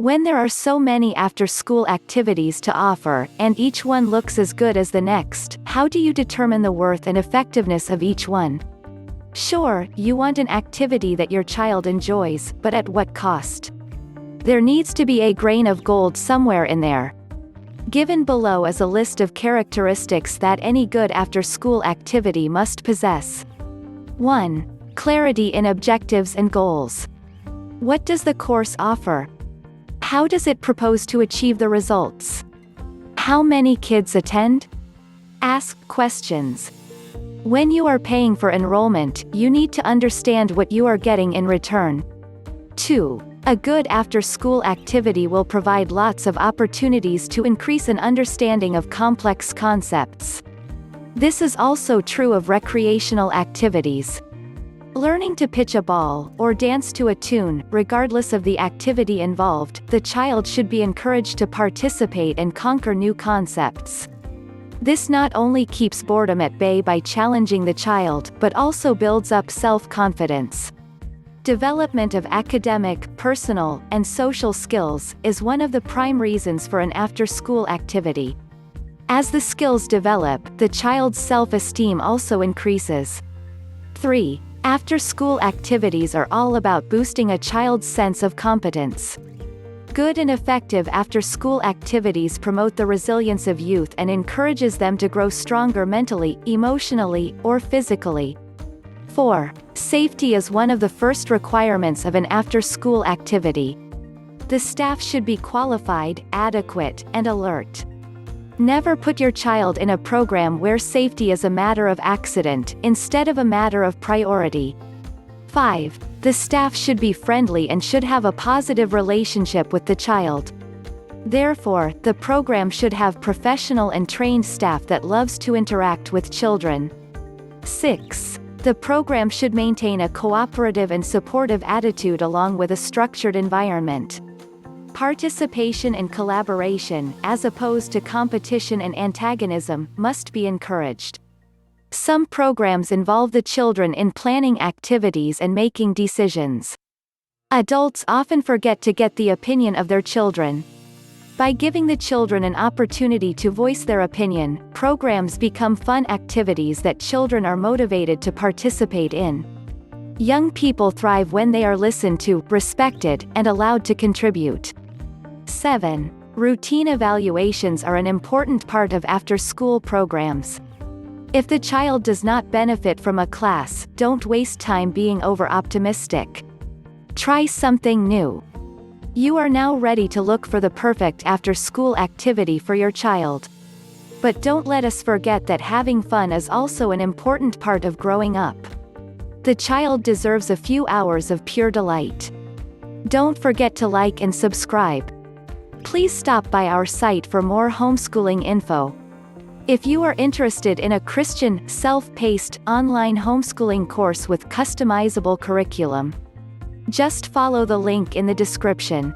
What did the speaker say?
When there are so many after-school activities to offer, and each one looks as good as the next, how do you determine the worth and effectiveness of each one? Sure, you want an activity that your child enjoys, but at what cost? There needs to be a grain of gold somewhere in there. Given below is a list of characteristics that any good after-school activity must possess. 1. Clarity in objectives and goals. What does the course offer? How does it propose to achieve the results? How many kids attend? Ask questions. When you are paying for enrollment, you need to understand what you are getting in return. 2. A good after-school activity will provide lots of opportunities to increase an understanding of complex concepts. This is also true of recreational activities. Learning to pitch a ball, or dance to a tune, regardless of the activity involved, the child should be encouraged to participate and conquer new concepts. This not only keeps boredom at bay by challenging the child, but also builds up self-confidence. Development of academic, personal, and social skills is one of the prime reasons for an after-school activity. As the skills develop, the child's self-esteem also increases. 3. After-school activities are all about boosting a child's sense of competence. Good and effective after-school activities promote the resilience of youth and encourages them to grow stronger mentally, emotionally, or physically. 4. Safety is one of the first requirements of an after-school activity. The staff should be qualified, adequate, and alert. Never put your child in a program where safety is a matter of accident, instead of a matter of priority. 5. The staff should be friendly and should have a positive relationship with the child. Therefore, the program should have professional and trained staff that loves to interact with children. 6. The program should maintain a cooperative and supportive attitude along with a structured environment. Participation and collaboration, as opposed to competition and antagonism, must be encouraged. Some programs involve the children in planning activities and making decisions. Adults often forget to get the opinion of their children. By giving the children an opportunity to voice their opinion, programs become fun activities that children are motivated to participate in. Young people thrive when they are listened to, respected, and allowed to contribute. 7. Routine evaluations are an important part of after-school programs. If the child does not benefit from a class, don't waste time being over-optimistic. Try something new. You are now ready to look for the perfect after-school activity for your child. But don't let us forget that having fun is also an important part of growing up. The child deserves a few hours of pure delight. Don't forget to like and subscribe. Please stop by our site for more homeschooling info. If you are interested in a Christian, self-paced, online homeschooling course with customizable curriculum, just follow the link in the description.